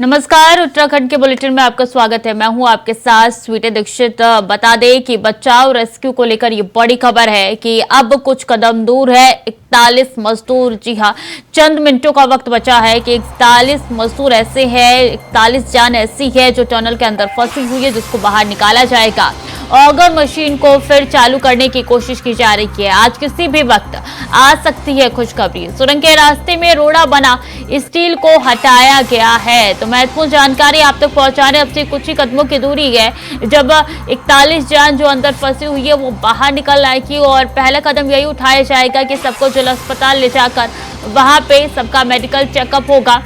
नमस्कार, उत्तराखंड के बुलेटिन में आपका स्वागत है। मैं हूं आपके साथ स्वीटी दीक्षित। बता दें कि बचाव रेस्क्यू को लेकर ये बड़ी खबर है कि अब कुछ कदम दूर है 41 मजदूर। जी हां, चंद मिनटों का वक्त बचा है कि 41 मजदूर ऐसे हैं, 41 जान ऐसी है जो टनल के अंदर फंसी हुई है, जिसको बाहर निकाला जाएगा। ऑगर मशीन को फिर चालू करने की कोशिश की जा रही है। आज किसी भी वक्त आ सकती है खुशखबरी। सुरंग के रास्ते में रोड़ा बना स्टील को हटाया गया है। तो महत्वपूर्ण जानकारी आप तक पहुंचाने अब से कुछ ही कदमों की दूरी है जब 41 जान जो अंदर फंसी हुई है वो बाहर निकल आएगी और पहला कदम यही उठाया जाएगा कि सबको जिला अस्पताल ले जाकर वहां पे सबका मेडिकल चेकअप होगा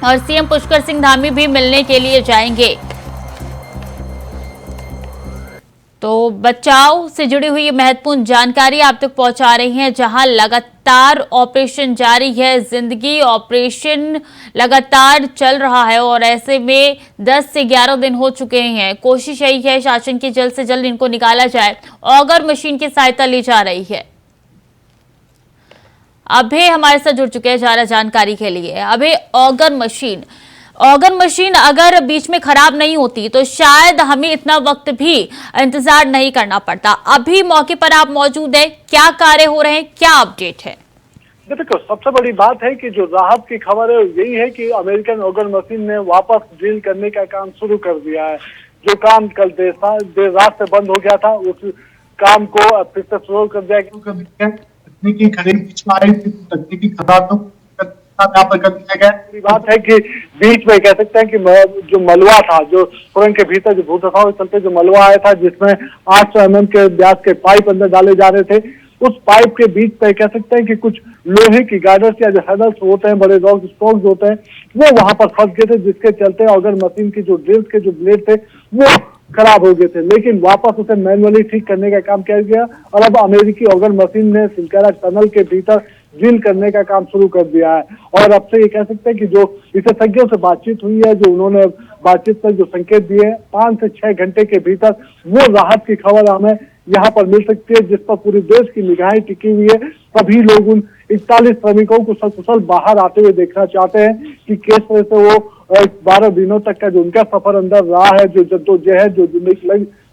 और सीएम पुष्कर सिंह धामी भी मिलने के लिए जाएंगे। तो बचाव से जुड़ी हुई महत्वपूर्ण जानकारी आप तक पहुंचा रही हैं, जहां लगातार ऑपरेशन जारी है। जिंदगी ऑपरेशन लगातार चल रहा है और ऐसे में 10 से 11 दिन हो चुके हैं। कोशिश यही है शासन की जल्द से जल्द इनको निकाला जाए। ऑगर मशीन की सहायता ली जा रही है। अभय हमारे साथ जुड़ चुके हैं ज्यादा जानकारी के लिए। अभय, ऑगर मशीन अगर बीच में खराब नहीं होती तो शायद हमें इतना वक्त भी इंतजार नहीं करना पड़ता। अभी मौके पर आप मौजूद हैं, क्या कार्य हो रहे हैं, क्या अपडेट है? देखो, सबसे बड़ी बात है कि जो राहत की खबर है यही है कि अमेरिकन ऑगर मशीन ने वापस ड्रिल करने का काम शुरू कर दिया है। जो काम कल देर रात से बंद हो गया था उस काम को फिर से शुरू कर दिया गया। तकनीकी तकनीकी खराबों कर दिया गया। बात है कि बीच में कह सकते हैं कि जो मलबा था, जो सुरंग के भीतर जो भूतत्व के चलते जो मलबा आया था, जिसमें 800 mm के व्यास के पाइप अंदर डाले जा रहे थे, उस पाइप के बीच पे कह सकते हैं कि कुछ लोहे की गार्डर्स या जो हैंडल्स होते हैं, बड़े रॉक स्टॉक्स होते हैं, वो वहां पर फंस गए थे, जिसके चलते ऑगर मशीन की जो ड्रिल्स के जो ब्लेड थे वो खराब हो गए थे। लेकिन वापस उसे मैनुअली ठीक करने का काम किया गया और अब अमेरिकी ऑगर मशीन ने सिलकारा टनल के भीतर ड्रिल करने का काम शुरू कर दिया है। और अब से ये कह सकते हैं कि जो विशेषज्ञों से बातचीत हुई है, जो उन्होंने बातचीत पर जो संकेत दिए हैं, 5 से 6 घंटे के भीतर वो राहत की खबर हमें यहाँ पर मिल सकती है, जिस पर पूरे देश की निगाहें टिकी हुई है। सभी लोग उन 41 श्रमिकों को सकुशल बाहर आते हुए देखना चाहते हैं कि किस तरह से वो 12 दिनों तक का जो उनका सफर अंदर रहा है, जो जद्दोजहद, जो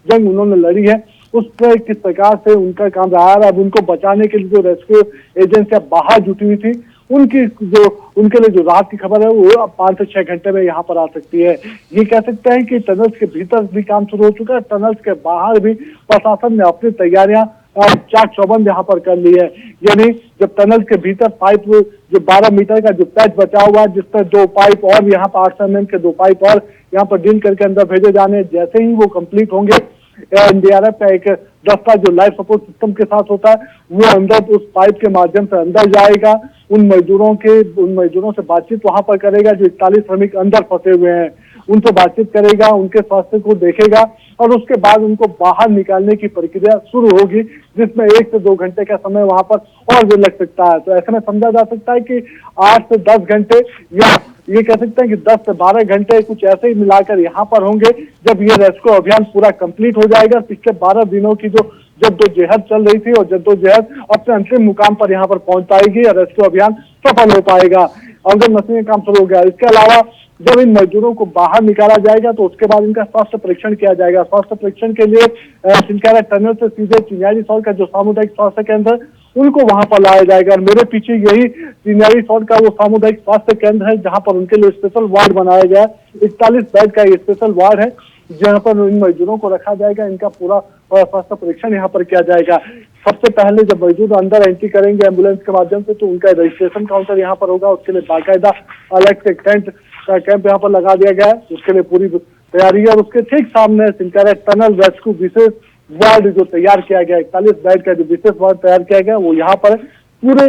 जंग उन्होंने लड़ी है, उस पर किस प्रकार से उनका काम रहा है। अब उनको बचाने के लिए जो रेस्क्यू एजेंसियां बाहर जुटी हुई थी, उनके लिए जो राहत की खबर है वो अब 5 से 6 घंटे में यहाँ पर आ सकती है। ये कह सकते हैं कि टनल्स के भीतर भी काम शुरू हो चुका है, टनल्स के बाहर भी प्रशासन ने अपनी तैयारियां चाक चौबंद यहाँ पर कर ली है। यानी जब टनल के भीतर पाइप जो 12 मीटर का जो पैच बचा हुआ है, जिसपर 2 पाइप और यहाँ पर 800 mm के 2 पाइप और यहाँ पर ड्रिल करके अंदर भेजे जाने, जैसे ही वो कंप्लीट होंगे, एनडीआरएफ का एक दस्ता जो लाइफ सपोर्ट सिस्टम के साथ होता है वो अंदर उस पाइप के माध्यम से अंदर जाएगा, उन मजदूरों से बातचीत वहां पर करेगा जो 41 श्रमिक अंदर फंसे हुए हैं, उनसे बातचीत करेगा, उनके स्वास्थ्य को देखेगा और उसके बाद उनको बाहर निकालने की प्रक्रिया शुरू होगी, जिसमें 1 से 2 घंटे का समय वहां पर और भी लग सकता है। तो ऐसे में समझा जा सकता है कि 8 से 10 घंटे या ये कह सकते हैं कि 10 से 12 घंटे कुछ ऐसे ही मिलाकर यहाँ पर होंगे जब ये रेस्क्यू अभियान पूरा कंप्लीट हो जाएगा। पिछले 12 दिनों की जो जद्दोजहद चल रही थी और जद्दोजहद अपने अंतिम मुकाम पर यहाँ पर पहुंच पाएगी और रेस्क्यू अभियान सफल हो पाएगा। ऑगर मशीन का काम शुरू हो गया। इसके अलावा जब इन मजदूरों को बाहर निकाला जाएगा तो उसके बाद इनका स्वास्थ्य परीक्षण किया जाएगा। स्वास्थ्य परीक्षण के लिए सिलकारा टनल से सीधे चिन्यालीसौड़ का जो सामुदायिक स्वास्थ्य केंद्र उनको वहां पर लाया जाएगा। और मेरे पीछे यही चिन्यालीसौड़ का वो सामुदायिक स्वास्थ्य केंद्र है, जहां पर उनके लिए स्पेशल वार्ड बनाया गया है। 41 बेड का ये स्पेशल वार्ड है, जहां पर इन मजदूरों को रखा जाएगा, इनका पूरा स्वास्थ्य परीक्षण यहाँ पर किया जाएगा। सबसे पहले जब मजदूर अंदर एंट्री करेंगे एम्बुलेंस के माध्यम से, तो उनका रजिस्ट्रेशन काउंटर यहाँ पर होगा। उसके लिए बाकायदा अलग से कैंप यहाँ पर लगा दिया गया है, उसके लिए पूरी तैयारी है। और उसके ठीक सामने सिलकारा टनल रेस्क्यू विशेष वार्ड जो तैयार किया गया, 41 बेड का जो विशेष वार्ड तैयार किया गया, वो यहाँ पर पूरे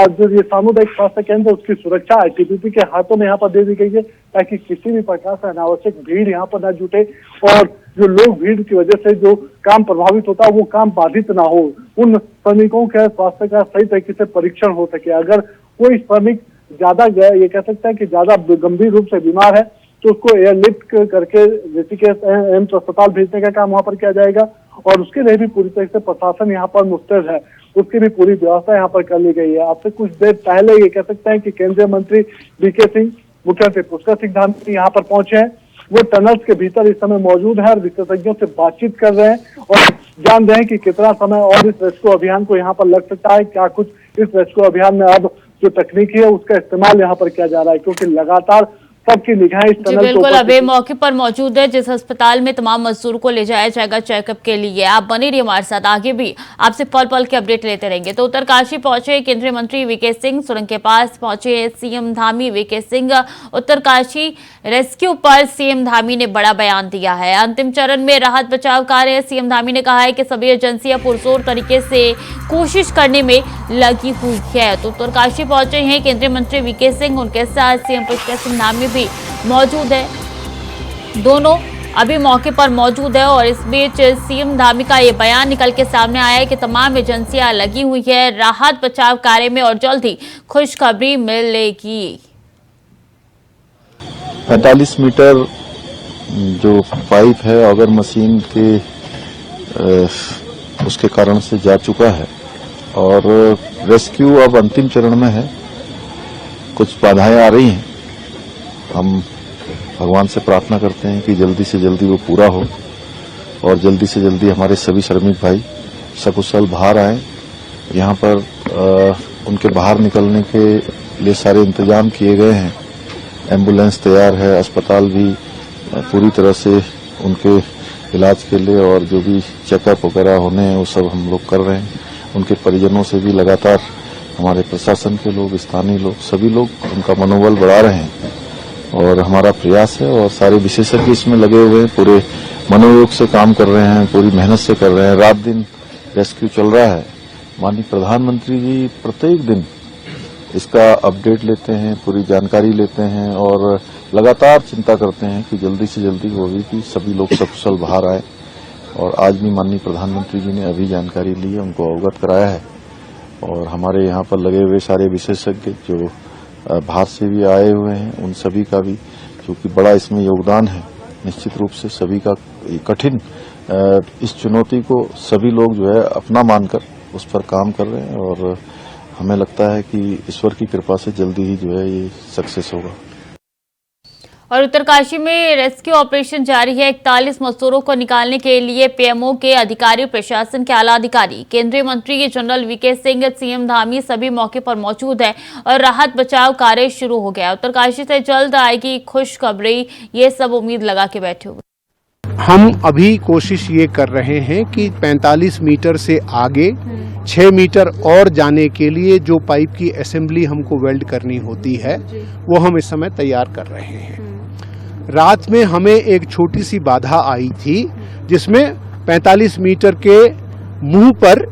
जो ये सामुदायिक स्वास्थ्य केंद्र उसकी सुरक्षा आईटीबीपी के हाथों में यहाँ पर दे दी गई है, ताकि किसी भी प्रकार से अनावश्यक भीड़ यहाँ पर न जुटे और जो लोग भीड़ की वजह से जो काम प्रभावित होता है वो काम बाधित ना हो। उन श्रमिकों के स्वास्थ्य का सही तरीके से परीक्षण हो सके। अगर कोई श्रमिक ज्यादा ये कह सकता है कि ज्यादा गंभीर रूप से बीमार है तो उसको एयरलिफ्ट करके ऋषिकेश एम्स अस्पताल भेजने का काम वहां पर किया जाएगा। और उसके लिए भी पूरी तरह से प्रशासन यहाँ पर मुस्तैद है, उसकी भी पूरी व्यवस्था यहाँ पर कर ली गई है। आपसे कुछ देर पहले ये कह सकते हैं कि केंद्रीय मंत्री वीके सिंह मुख्यमंत्री पुष्कर सिंह धामी यहाँ पर पहुंचे हैं। वो टनल्स के भीतर इस समय मौजूद है और विशेषज्ञों से बातचीत कर रहे हैं और जान रहे हैं कि कितना समय और इस रेस्क्यू अभियान को यहाँ पर लग सकता है। क्या कुछ इस रेस्क्यू अभियान में अब जो तकनीकी है उसका इस्तेमाल यहाँ पर किया जा रहा है, क्योंकि लगातार सबकी निगाहें इस टनल बिल्कुल अभी मौके पर मौजूद है जिस अस्पताल में तमाम मजदूरों को ले जाया जाएगा चेकअप के लिए। आप बने रहिए हमारे साथ, आगे भी आपसे पल पल के अपडेट लेते रहेंगे। तो उत्तरकाशी पहुंचे केंद्रीय मंत्री वीके सिंह, सुरंग के पास पहुंचे CM Dhami. VK Singh, Uttarkashi rescue पर सीएम धामी ने बड़ा बयान दिया है। अंतिम चरण में राहत बचाव कार्य, सीएम धामी ने कहा है कि सभी एजेंसियां पुरजोर तरीके से कोशिश करने में लगी हुई है। तो उत्तरकाशी पहुंचे हैं केंद्रीय मंत्री वीके सिंह, उनके साथ सीएम पुष्कर सिंह धामी भी मौजूद है। दोनों अभी मौके पर मौजूद है और इस बीच सीएम धामी का ये बयान निकल के सामने आया है कि तमाम एजेंसियां लगी हुई है राहत बचाव कार्य में और जल्द ही खुशखबरी मिलेगी। 45 मीटर जो पाइप है ऑगर मशीन के उसके कारण से जा चुका है और रेस्क्यू अब अंतिम चरण में है। कुछ बाधाएं आ रही हैं, हम भगवान से प्रार्थना करते हैं कि जल्दी से जल्दी वो पूरा हो और जल्दी से जल्दी हमारे सभी श्रमिक भाई सकुशल बाहर आए। यहाँ पर उनके बाहर निकलने के लिए सारे इंतजाम किए गए हैं। एम्बुलेंस तैयार है, अस्पताल भी पूरी तरह से उनके इलाज के लिए और जो भी चेकअप वगैरह होने हैं वो सब हम लोग कर रहे हैं। उनके परिजनों से भी लगातार हमारे प्रशासन के लोग, स्थानीय लोग, सभी लोग उनका मनोबल बढ़ा रहे हैं और हमारा प्रयास है और सारे विशेषज्ञ इसमें लगे हुए हैं, पूरे मनोयोग से काम कर रहे हैं, पूरी मेहनत से कर रहे हैं। रात दिन रेस्क्यू चल रहा है। माननीय प्रधानमंत्री जी प्रत्येक दिन इसका अपडेट लेते हैं, पूरी जानकारी लेते हैं और लगातार चिंता करते हैं कि जल्दी से जल्दी हो कि सभी लोग सकुशल बाहर आए। और आज भी माननीय प्रधानमंत्री जी ने अभी जानकारी ली है, उनको अवगत कराया है और हमारे यहाँ पर लगे हुए सारे विशेषज्ञ जो बाहर से भी आए हुए हैं उन सभी का भी क्योंकि बड़ा इसमें योगदान है। निश्चित रूप से सभी का कठिन इस चुनौती को सभी लोग जो है अपना मानकर उस पर काम कर रहे हैं और हमें लगता है कि ईश्वर की कृपा से जल्दी ही जो है ये सक्सेस होगा। और उत्तरकाशी में रेस्क्यू ऑपरेशन जारी है। 41 मजदूरों को निकालने के लिए पीएमओ के अधिकारी, प्रशासन के आला अधिकारी, केंद्रीय मंत्री general VK Singh, CM Dhami सभी मौके पर मौजूद है और राहत बचाव कार्य शुरू हो गया। उत्तरकाशी से जल्द आएगी खुशखबरी, ये सब उम्मीद लगा के बैठे हुए। हम अभी कोशिश ये कर रहे हैं कि 45 मीटर से आगे 6 मीटर और जाने के लिए जो पाइप की असेंबली हमको वेल्ड करनी होती है वो हम इस समय तैयार कर रहे हैं। रात में हमें एक छोटी सी बाधा आई थी जिसमें 45 मीटर के मुंह पर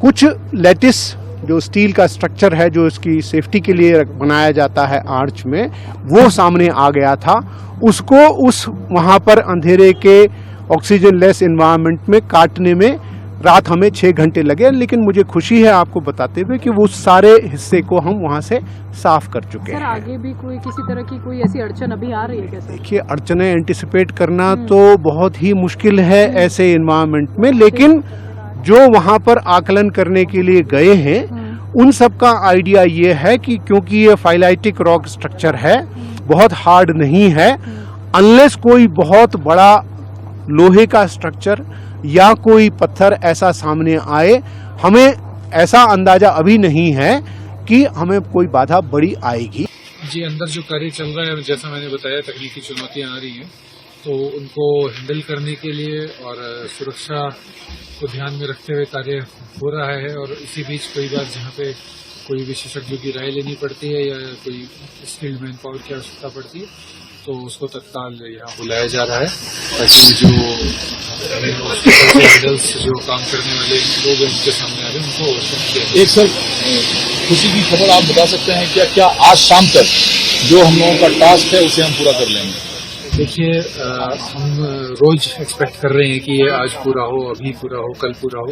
कुछ लैटिस जो स्टील का स्ट्रक्चर है जो इसकी सेफ्टी के लिए बनाया जाता है आर्च में, वो सामने आ गया था। उसको उस वहाँ पर अंधेरे के ऑक्सीजन लेस एनवायरनमेंट में काटने में रात हमें 6 घंटे लगे, लेकिन मुझे खुशी है आपको बताते हुए कि वो सारे हिस्से को हम वहाँ से साफ कर चुके हैं। आगे भी कोई किसी तरह की कोई ऐसी अड़चन अभी आ रही है क्या? देखिए, अड़चनें एंटिसिपेट करना तो बहुत ही मुश्किल है ऐसे एनवायरनमेंट में, लेकिन जो वहाँ पर आकलन करने के लिए गए हैं उन सब का आइडिया ये है कि क्योंकि ये फाइलाइटिक रॉक स्ट्रक्चर है, बहुत हार्ड नहीं है, अनलेस कोई बहुत बड़ा लोहे का स्ट्रक्चर या कोई पत्थर ऐसा सामने आए, हमें ऐसा अंदाजा अभी नहीं है कि हमें कोई बाधा बड़ी आएगी। जी, अंदर जो कार्य चल रहा है, जैसा मैंने बताया, तकनीकी चुनौतियां आ रही हैं, तो उनको हैंडल करने के लिए और सुरक्षा को ध्यान में रखते हुए कार्य हो रहा है। और इसी बीच कई बार जहाँ पे कोई विशेषज्ञों की राय लेनी पड़ती है या कोई स्किल्ड मैन पावर की आवश्यकता पड़ती है तो उसको तत्काल यहाँ बुलाया जा रहा है ताकि जो काम करने वाले लोग हैं उनके सामने आ रहे हैं उनको अवश्य। एक सर खुशी की खबर आप बता सकते हैं क्या क्या आज शाम तक जो हम लोगों का टास्क है उसे हम पूरा कर लेंगे? देखिए, हम रोज एक्सपेक्ट कर रहे हैं कि ये आज पूरा हो, अभी पूरा हो, कल पूरा हो,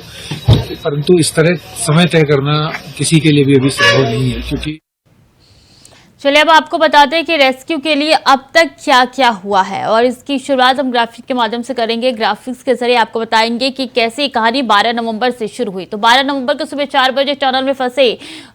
परंतु इस तरह समय तय करना किसी के लिए भी अभी संभव नहीं है क्योंकि चलिए अब आपको बताते हैं कि रेस्क्यू के लिए अब तक क्या क्या हुआ है और इसकी शुरुआत हम ग्राफिक के माध्यम से करेंगे। ग्राफिक्स के जरिए आपको बताएंगे कि कैसे ये कहानी 12 नवंबर से शुरू हुई। तो 12 नवंबर को सुबह 4 बजे टनल में फंसे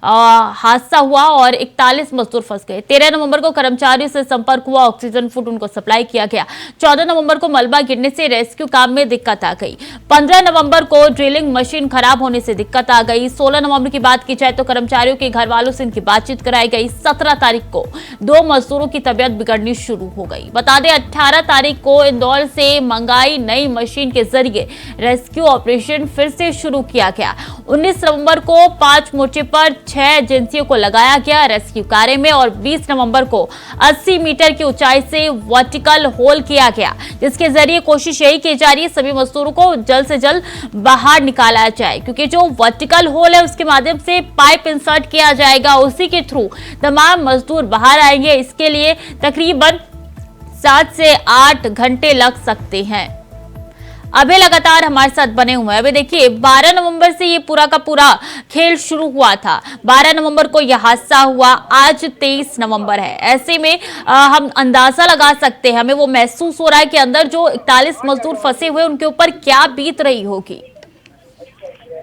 हादसा हुआ और 41 मजदूर फंस गए। 13 नवंबर को कर्मचारियों से संपर्क हुआ, ऑक्सीजन फूड उनको सप्लाई किया गया। 14 नवंबर को मलबा गिरने से रेस्क्यू काम में दिक्कत आ गई। 15 नवंबर को ड्रिलिंग मशीन खराब होने से दिक्कत आ गई। 16 नवंबर की बात की जाए तो कर्मचारियों के घर वालों से इनकी बातचीत कराई गई। 17 तारीख को 2 मजदूरों की तबीयत बिगड़नी शुरू हो गई। बता दें 18 तारीख को इंदौर से मंगाई नई मशीन के जरिए रेस्क्यू ऑपरेशन फिर से शुरू किया गया। 19 नवंबर को 5 मोर्चे पर 6 एजेंसियों को लगाया गया रेस्क्यू कार्य में और 20 नवंबर को 80 मीटर की ऊंचाई से वर्टिकल होल किया गया, जिसके जरिए कोशिश यही की जा रही है सभी मजदूरों को जल्द से जल्द बाहर निकाला जाए, क्योंकि जो वर्टिकल होल है उसके माध्यम से पाइप इंसर्ट किया जाएगा, उसी के थ्रू तमाम मजदूर बाहर आएंगे। इसके लिए तकरीबन 7 से 8 घंटे लग सकते हैं। अभी लगातार हमारे साथ बने हुए हैं। अभी देखिए 12 नवंबर से ये पूरा का पूरा खेल शुरू हुआ था। 12 नवंबर को यह हादसा हुआ, आज 23 नवंबर है। ऐसे में हम अंदाजा लगा सकते हैं, हमें वो महसूस हो रहा है कि अंदर जो 41 मजदूर फंसे हुए उनके ऊपर क्या बीत रही होगी।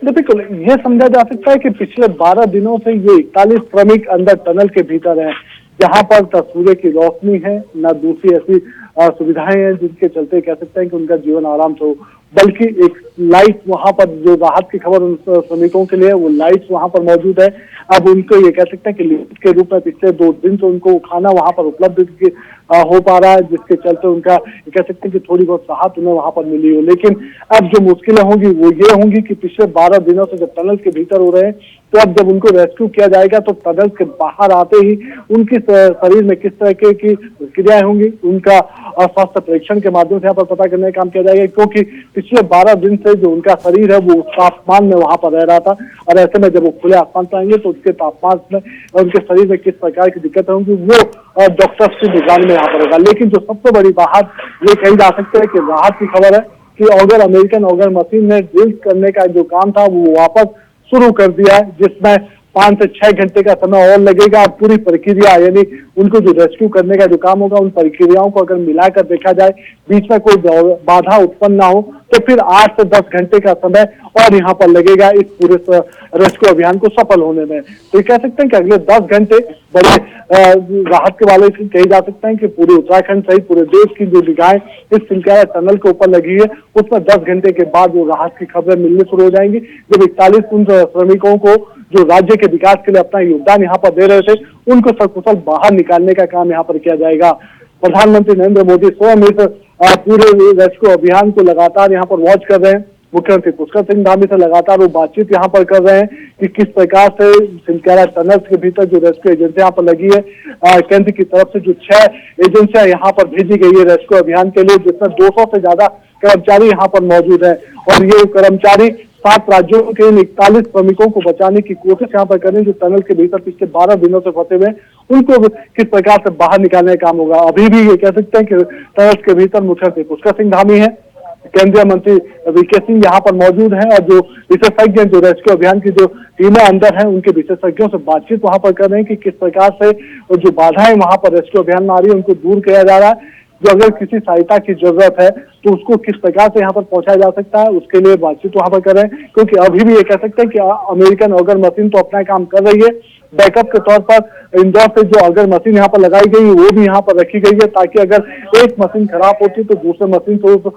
बिल्कुल ये समझा जा सकता है कि पिछले 12 दिनों से ये 41 श्रमिक अंदर टनल के भीतर हैं, जहां पर तस्वीरें की रोशनी है, न दूसरी ऐसी सुविधाएं हैं जिनके चलते कह सकते हैं कि उनका जीवन आराम से हो, बल्कि एक लाइट वहां पर जो राहत की खबर उन श्रमिकों के लिए वो लाइट्स वहां पर मौजूद है। अब उनको ये कह सकते हैं कि लिफ्ट के रूप में पिछले 2 दिन से उनको खाना वहां पर उपलब्ध हो पा रहा है, जिसके चलते उनका कह सकते हैं कि थोड़ी बहुत राहत उन्हें वहां पर मिली हो। लेकिन अब जो मुश्किलें होंगी वो ये होंगी कि पिछले 12 दिनों से जब टनल के भीतर हो रहे हैं, तो अब जब उनको रेस्क्यू किया जाएगा तो टनल के बाहर आते ही उनकी शरीर में किस तरह की प्रक्रियाएं होंगी, उनका स्वास्थ्य परीक्षण के माध्यम से यहाँ पर पता करने का काम किया जाएगा, क्योंकि पिछले 12 दिन से जो उनका शरीर है वो तापमान में वहां पर रह रहा था, और ऐसे में जब वो खुले आसमान पर आएंगे तो उसके तापमान में और उनके शरीर में किस प्रकार की दिक्कतें होंगी वो डॉक्टर्स की निगरानी में यहाँ पर होगा। लेकिन जो सबसे बड़ी बात ये कही जा सकती है कि राहत की खबर है कि अगर अमेरिकन ऑगर मशीन ने ड्रिल करने का जो काम था वो वापस शुरू कर दिया है, जिसमें 5 से 6 घंटे का समय और लगेगा। पूरी प्रक्रिया यानी उनको जो रेस्क्यू करने का जो काम होगा उन प्रक्रियाओं को अगर मिलाकर देखा जाए, बीच में कोई बाधा उत्पन्न ना हो, तो फिर 8 से 10 घंटे का समय और यहाँ पर लगेगा इस पूरे रेस्क्यू अभियान को सफल होने में। तो ये कह सकते हैं कि अगले 10 घंटे बड़े राहत के वाले कहे जा सकते हैं कि पूरे उत्तराखंड सहित पूरे देश की जो निगाहें इस सिलकारा टनल के ऊपर लगी है, उसमें 10 घंटे के बाद वो राहत की खबरें मिलनी शुरू हो जाएंगी, जब 41 उन श्रमिकों को जो राज्य के विकास के लिए अपना योगदान यहाँ पर दे रहे थे उनको सकुशल बाहर निकालने का काम यहाँ पर किया जाएगा। प्रधानमंत्री नरेंद्र मोदी स्वयं इस पूरे रेस्क्यू अभियान को लगातार यहाँ पर वॉच कर रहे हैं। मुख्यमंत्री पुष्कर सिंह धामी से लगातार वो बातचीत यहाँ पर कर रहे हैं कि किस प्रकार से सिलकारा टनल के भीतर जो रेस्क्यू एजेंसी यहाँ पर लगी है, केंद्र की तरफ से जो 6 एजेंसियां यहाँ पर भेजी गई है रेस्क्यू अभियान के लिए, जिसमें 200 से ज्यादा कर्मचारी यहाँ पर मौजूद है, और ये कर्मचारी 7 राज्यों के 41 श्रमिकों को बचाने की कोशिश यहाँ पर करें जो टनल के भीतर पिछले 12 दिनों से फंसे हुए, उनको किस प्रकार से बाहर निकालने का काम होगा। अभी भी ये कह सकते हैं कि टनल के भीतर मुख्यमंत्री पुष्कर सिंह धामी है, केंद्रीय मंत्री वीके सिंह यहाँ पर मौजूद हैं, और जो विशेषज्ञ जो रेस्क्यू अभियान की जो टीमें अंदर हैं उनके विशेषज्ञों से बातचीत वहां पर कर रहे हैं कि किस प्रकार से जो बाधाएं वहां पर रेस्क्यू अभियान में आ रही है उनको दूर किया जा रहा है। जो अगर किसी सहायता की जरूरत है तो उसको किस प्रकार से यहाँ पर पहुंचाया जा सकता है, उसके लिए बातचीत वहां पर कर रहे हैं, क्योंकि अभी भी ये कह सकते हैं कि अमेरिकन ऑगर मशीन तो अपना काम कर रही है, बैकअप के तौर पर इंदौर से जो ऑगर मशीन यहाँ पर लगाई गई वो भी यहाँ पर रखी गई है, ताकि अगर एक मशीन खराब होती तो दूसरे मशीन से उस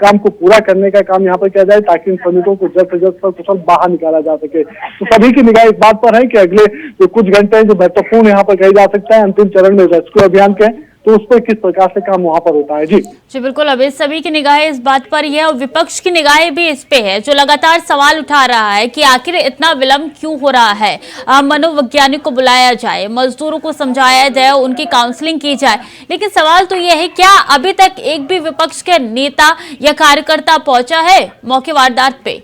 काम को पूरा करने का काम यहाँ पर किया जाए, ताकि इन श्रमिकों को जल्द से जल्द सकुशल बाहर निकाला जा सके। तो सभी की निगाह इस बात पर है कि अगले जो कुछ घंटे जो महत्वपूर्ण यहाँ पर कही जा सकता है अंतिम चरण में रेस्क्यू अभियान के, तो उस पर किस प्रकार से काम वहां पर होता है। जी बिल्कुल, अभी सभी की निगाहें इस बात पर ही है और विपक्ष की निगाहें भी इस पे है, जो लगातार सवाल उठा रहा है कि आखिर इतना विलंब क्यों हो रहा है। मनोवैज्ञानिक को बुलाया जाए, मजदूरों को समझाया जाए, उनकी काउंसलिंग की जाए, लेकिन सवाल तो यह है क्या अभी तक एक भी विपक्ष के नेता या कार्यकर्ता पहुंचा है मौके वारदात पे।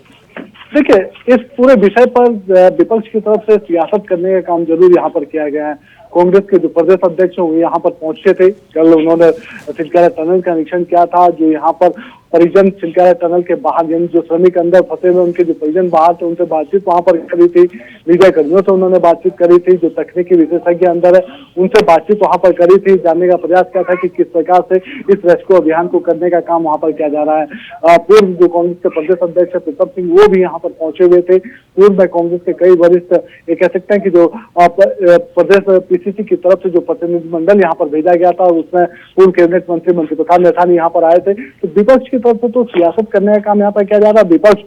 देखिए, इस पूरे विषय पर विपक्ष की तरफ से सियासत करने का काम जरूर यहाँ पर किया गया है। कांग्रेस के जो प्रदेश अध्यक्ष हैं वो यहाँ पर पहुंचे थे, कल उन्होंने सिलकारा टनल का निरीक्षण किया था, जो यहाँ पर परिजन चिलकारा टनल के बाहर, यानी जो श्रमिक अंदर फंसे हुए उनके जो परिजन बाहर थे, उनसे बातचीत वहां पर करी थी। मीडिया कर्मियों से उन्होंने बातचीत करी थी, जो तकनीकी विशेषज्ञ अंदर है उनसे बातचीत वहां पर करी थी। जानने का प्रयास किया था कि किस प्रकार से इस रेस्क्यू अभियान को करने का काम वहां पर किया जा रहा है। पूर्व जो कांग्रेस के प्रदेश अध्यक्ष प्रीतम सिंह वो भी यहाँ पर पहुंचे हुए थे। पूर्व में कांग्रेस के कई वरिष्ठ, ये कह सकते हैं कि जो प्रदेश पीसीसी की तरफ से जो प्रतिनिधिमंडल यहाँ पर भेजा गया था, उसमें पूर्व कैबिनेट मंत्री प्रसाद मैथानी यहाँ पर आए थे। तो विपक्ष की तरफ से तो सियासत करने का काम यहाँ पर किया जा रहा है। विपक्ष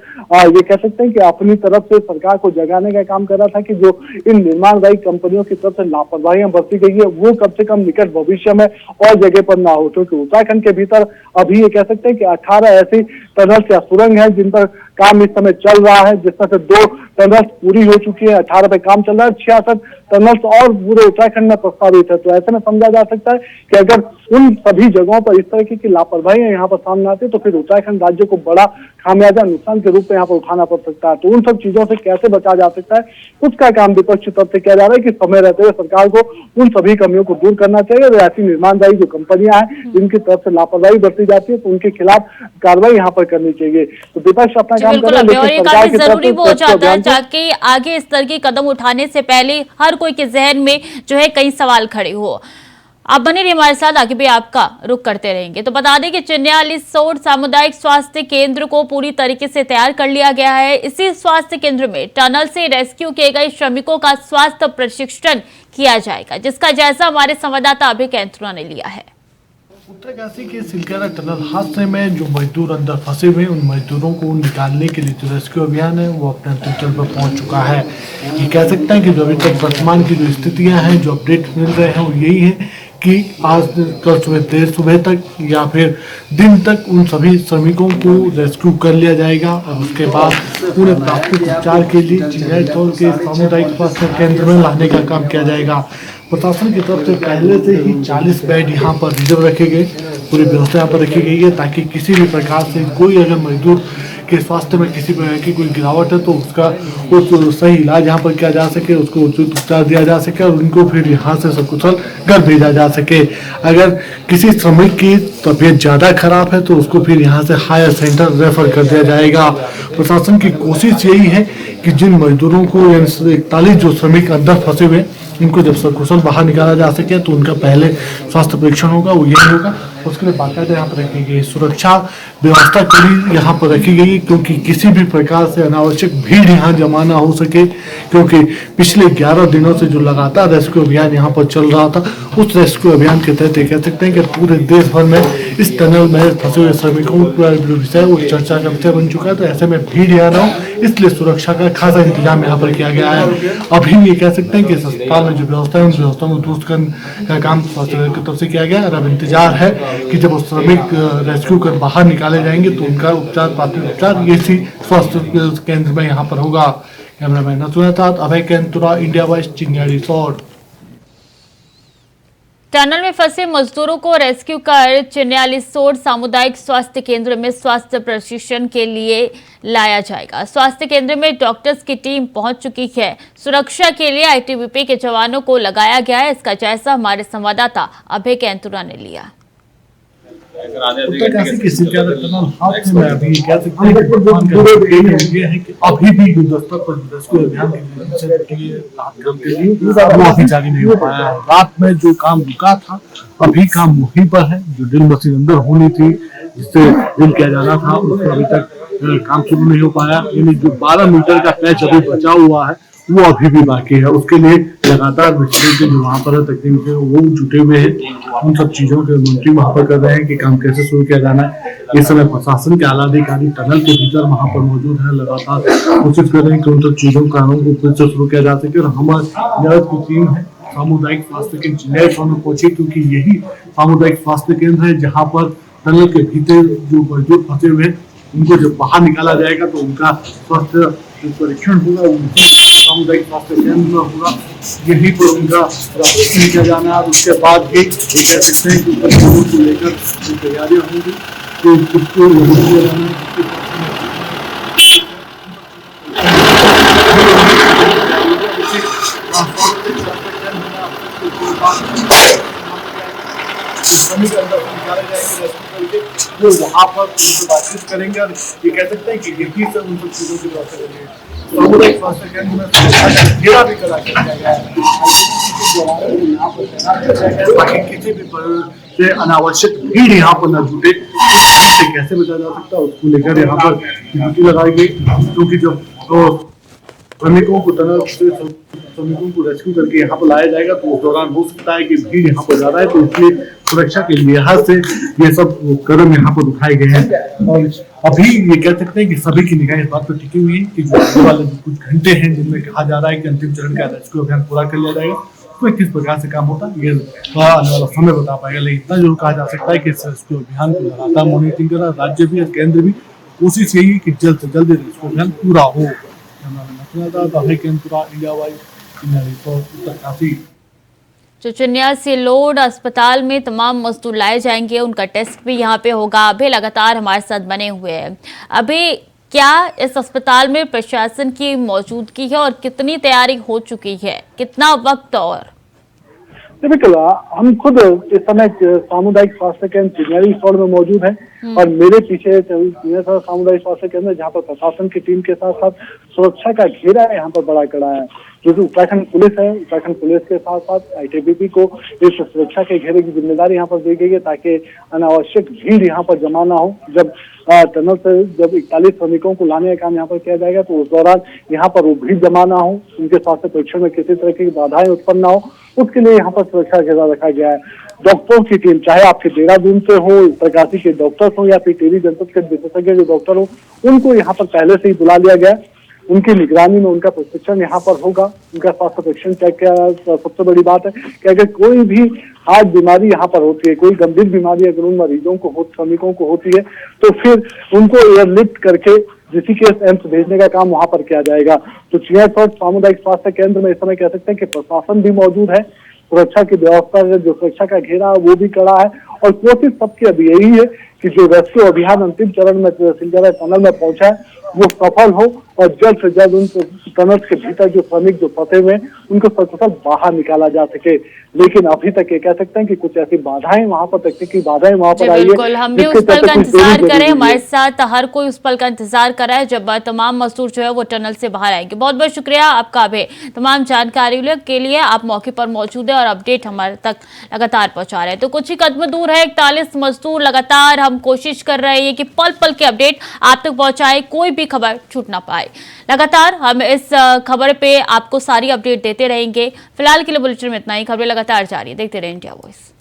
ये कह सकते हैं कि अपनी तरफ से सरकार को जगाने का काम कर रहा था कि जो इन निर्माणदायी कंपनियों की तरफ से लापरवाहियां बरती गई है वो कम से कम निकट भविष्य में और जगह पर ना हो, क्योंकि उत्तराखंड के भीतर अभी ये कह सकते हैं कि 18 ऐसी टनल या सुरंग है जिन पर काम इस समय चल रहा है, जिसमें से 2 टनल्स पूरी हो चुकी है, 18 पे काम चल रहा है, 66 टनल्स और पूरे उत्तराखंड में प्रस्तावित है। तो ऐसे में समझा जा सकता है कि अगर उन सभी जगहों पर इस तरह की लापरवाही यहाँ पर सामने आती है तो फिर उत्तराखंड राज्य को बड़ा खामियाजा नुकसान के रूप में यहाँ पर उठाना पड़ सकता है। तो उन सब चीजों से कैसे बचा जा सकता है, उसका काम विपक्ष की तरफ से किया जा रहा है कि समय रहते हुए सरकार को उन सभी कमियों को दूर करना चाहिए और ऐसी निर्माणदायी जो कंपनियां हैं जिनकी तरफ से लापरवाही बरती जाती है तो उनके खिलाफ कार्रवाई यहाँ पर करनी चाहिए। तो विपक्ष अपना काम कर रहा है, लेकिन सरकार की जरूरी वो हो जाता है तरफ से ताकि आगे इस तरह के कदम उठाने से पहले हर कोई के जहन में जो है कई सवाल खड़े हो। आप बने रहिए हमारे साथ, आगे भी आपका रुख करते रहेंगे। तो बता दें कि चिन्यालीसोड़ सामुदायिक स्वास्थ्य केंद्र को पूरी तरीके से तैयार कर लिया गया है। इसी स्वास्थ्य केंद्र में टनल से रेस्क्यू किए गए श्रमिकों का स्वास्थ्य प्रशिक्षण किया जाएगा, जिसका जायजा हमारे संवाददाता अभय कैंथुरा ने लिया है। उत्तरकाशी के चिलकारा टनल हादसे में जो मजदूर अंदर फंसे हुए उन मजदूरों को निकालने के लिए जो रेस्क्यू अभियान है वो अपने अंतिम चरण पर पहुंच चुका है। ये कह सकते हैं कि जो अभी तक वर्तमान की जो स्थितियां हैं, जो अपडेट मिल रहे हैं वो यही है कि आज कल सुबह देर सुबह तक या फिर दिन तक उन सभी श्रमिकों को रेस्क्यू कर लिया जाएगा और उसके बाद उन्हें प्राथमिक उपचार के लिए चिन्यालीसोड़ के सामुदायिक स्वास्थ्य केंद्र में लाने का काम किया जाएगा। प्रशासन की तरफ से पहले से ही 40 बेड यहाँ पर रिजर्व रखे गए, पूरी व्यवस्था यहाँ पर रखी गई है ताकि किसी भी प्रकार से कोई अगर मजदूर के स्वास्थ्य में किसी प्रकार की कोई गिरावट है तो उसका सही इलाज यहाँ पर किया जा सके, उसको उचित उपचार दिया जा सके और उनको फिर यहाँ से सकुशल घर भेजा जा सके। अगर किसी श्रमिक की तबीयत ज़्यादा खराब है तो उसको फिर यहाँ से हायर सेंटर रेफर कर दिया जाएगा। प्रशासन की कोशिश यही है कि जिन मजदूरों को 41 जो श्रमिक अंदर फंसे हुए इनको जब सकुशल बाहर निकाला जा सके तो उनका पहले स्वास्थ्य परीक्षण होगा, वो यही होगा। उसके लिए बाकायदा यहाँ पर रखी गई सुरक्षा व्यवस्था कड़ी यहाँ पर रखी गई क्योंकि किसी भी प्रकार से अनावश्यक भीड़ यहाँ जमा ना हो सके, क्योंकि पिछले 11 दिनों से जो लगातार रेस्क्यू अभियान यहाँ पर चल रहा था उस रेस्क्यू अभियान के तहत कह सकते हैं कि पूरे देश भर में इस टनल में फंसे हुए श्रमिकों का जो विषय वो चर्चा का विषय बन चुका है। तो ऐसे में भीड़ यहाँ ना हो इसलिए सुरक्षा का खासा इंतजाम यहाँ पर किया गया है। अभी ये कह सकते हैं कि इस अस्पताल में जो व्यवस्था है उन व्यवस्थाओं को दुरुस्त करने का काम स्वास्थ्य विभाग की तरफ से किया गया है और अब इंतजार है कि जब वो श्रमिक रेस्क्यू कर बाहर निकाले जाएंगे तो उनका उपचार, प्राथमिक उपचार इसी स्वास्थ्य केंद्र में यहाँ पर होगा। कैमरामैन नथुना के साथ अभय कैंथुरा, इंडिया वॉइस, चिन्यालीसोड़। टनल में फंसे मजदूरों को रेस्क्यू कर चिन्यालीसोड़ सामुदायिक स्वास्थ्य केंद्र में स्वास्थ्य प्रशिक्षण के लिए लाया जाएगा। स्वास्थ्य केंद्र में डॉक्टर्स की टीम पहुंच चुकी है। सुरक्षा के लिए आईटीबीपी के जवानों को लगाया गया है। इसका जायजा हमारे संवाददाता अभय कैंथुरा ने लिया। उत्तरकाशी के चिलकारा टनल हादसे में अभी कह सकते हैं कि अभी भी युद्धस्तर पर रेस्क्यू अभियान के लिए वो अभी जारी नहीं हो पाया है। रात में जो काम रुका था अभी काम वहीं पर है। जो ड्रिल मशीन अंदर होनी थी जिससे ड्रिल किया जाना था उसमें अभी तक काम शुरू नहीं हो पाया। यानी जो 12 मीटर का पैच अभी बचा हुआ है वो अभी भी बाकी है। उसके लिए लगातार विशेषज्ञ जो वहाँ पर तकनीक वो जुटे हुए हैं। उन सब चीजों के मंत्री वहाँ पर कर रहे हैं कि काम कैसे शुरू किया जाना है। इस समय प्रशासन के आला अधिकारी टनल के भीतर वहाँ पर मौजूद है, लगातार कोशिश कर रहे हैं कि उन सब चीजों कामों को फिर से शुरू किया जा सके। और हमारी की टीम है सामुदायिक स्वास्थ्य केंद्र चिन्यालीसोड़ में पहुंची क्योंकि यही सामुदायिक स्वास्थ्य केंद्र है जहाँ पर टनल के भीतर जो मजदूर फंसे हुए हैं उनको जब बाहर निकाला जाएगा तो उनका स्वास्थ्य परीक्षण होगा, सामुदायिक स्वास्थ्य केंद्र होगा, यही पर उनका ऑपरेशन किया जाना है। और उसके बाद ही कह सकते हैं कि को लेकर तैयारियां होंगी तो उसको श्रमिक अंदर से निकाले जाएंगे रेस्क्यू करके, वो वहाँ पर उनसे बातचीत करेंगे और ये कह सकते हैं कि यही से उन सब चीज़ों की व्यवस्था करेंगे। सामुदायिक स्वास्थ्य केंद्र में घेरा भी करा दिया गया है ताकि किसी भी से अनावश्यक भीड़ यहाँ पर न जुटे, से कैसे बचा जा सकता है उसको लेकर यहाँ पर ड्यूटी लगाई गई, क्योंकि जब श्रमिकों को श्रमिकों को रेस्क्यू करके यहाँ पर लाया जाएगा तो उस दौरान हो सकता है कि भीड़ यहाँ पर ज्यादा है, तो इसलिए सुरक्षा के लिहाज से ये सब कदम यहाँ पर उठाए गए हैं। और अभी ये कह सकते हैं कि सभी की निगाह इस बात पर टिकी हुई है कि जो आने वाले कुछ घंटे हैं जिनमें कहा जा रहा है कि अंतिम चरण का रेस्क्यू अभियान पूरा कर लिया जाएगा, तो किस प्रकार से काम होता है ये आने वाला समय बता पाएगा। लेकिन इतना जरूर कहा जा सकता है कि इस रेस्क्यू अभियान को लगातार मॉनिटरिंग कर रहा है राज्य भी और केंद्र भी, कोशिश यही है कि जल्द से जल्द रेस्क्यू अभियान पूरा हो। चुचुनिया सिलोड अस्पताल में तमाम मजदूर लाए जाएंगे, उनका टेस्ट भी यहाँ पे होगा। अभी लगातार हमारे साथ बने हुए हैं। अभी क्या इस अस्पताल में प्रशासन की मौजूदगी है और कितनी तैयारी हो चुकी है, कितना वक्त? और बिल्कुल, हम खुद इस समय सामुदायिक स्वास्थ्य केंद्र चिन्यारी स्टोर में मौजूद है और मेरे पीछे सामुदायिक स्वास्थ्य केंद्र जहाँ पर प्रशासन की टीम के साथ साथ सुरक्षा का घेरा है, यहाँ पर बड़ा कड़ा है। जो उत्तराखंड पुलिस है, उत्तराखंड पुलिस के साथ साथ आईटीबीपी को इस सुरक्षा के घेरे की जिम्मेदारी यहाँ पर दी गई है ताकि अनावश्यक भीड़ यहाँ पर जमा ना हो। जब टनल से जब 41 श्रमिकों को लाने का काम यहाँ पर किया जाएगा तो उस दौरान यहाँ पर वो भीड़ जमा ना हो, उनके स्वास्थ्य परीक्षण में किसी तरह की बाधाएं उत्पन्न ना हो, उसके लिए यहाँ पर सुरक्षा घेरा रखा गया है। डॉक्टरों की टीम, चाहे आपके देहरादून से हो, उत्तरकाशी के डॉक्टर्स हो या फिर टिहरी जनपद के विशेषज्ञ जो डॉक्टर हो, उनको यहाँ पर पहले से ही बुला लिया गया। उनकी निगरानी में उनका प्रशिक्षण यहाँ पर होगा, उनका स्वास्थ्य परीक्षण चेक किया। सबसे बड़ी बात है कि अगर कोई भी हार्ट बीमारी यहाँ पर होती है, कोई गंभीर बीमारी अगर उन मरीजों को श्रमिकों को होती है तो फिर उनको एयरलिफ्ट करके ऋषिकेश एम्स भेजने का काम वहां पर किया जाएगा। तो चिड़ियाघर सामुदायिक स्वास्थ्य केंद्र में इस समय कह सकते हैं कि प्रशासन भी मौजूद है, सुरक्षा की व्यवस्था जो सुरक्षा का घेरा है वो भी कड़ा है और कोशिश सबकी अभी यही है कि जो रेस्क्यू अभियान अंतिम चरण में सिलगढ़ टनल में पहुंचा है वो सफल हो और जल्द से जल्द उन टनल के भीतर जो श्रमिक जो फंसे हुए हैं उनको सकुशल बाहर निकाला जा सके। लेकिन अभी तक ये कह सकते हैं कि कुछ ऐसी बाधाएं वहां पर, तकनीकी बाधाएं वहां पर आई है। बिल्कुल, हम भी उस पल का इंतजार करें, हमारे साथ हर कोई उस पल का इंतजार कर रहा है जब तमाम मजदूर जो है वो टनल से बाहर आएंगे। बहुत बहुत शुक्रिया आपका भी तमाम जानकारी के लिए। आप मौके पर मौजूद है और अपडेट हमारे तक लगातार पहुंचा रहे हैं। तो कुछ ही कदम दूर है 41 मजदूर, लगातार हम कोशिश कर रहे हैं कि पल पल के अपडेट आप तक पहुंचाए, कोई भी खबर छूट ना पाए। लगातार हम इस खबर पे आपको सारी अपडेट देते रहेंगे। फिलहाल के लिए बुलेटिन में इतना ही। खबरें लगातार जारी है, देखते रहे इंडिया वॉइस।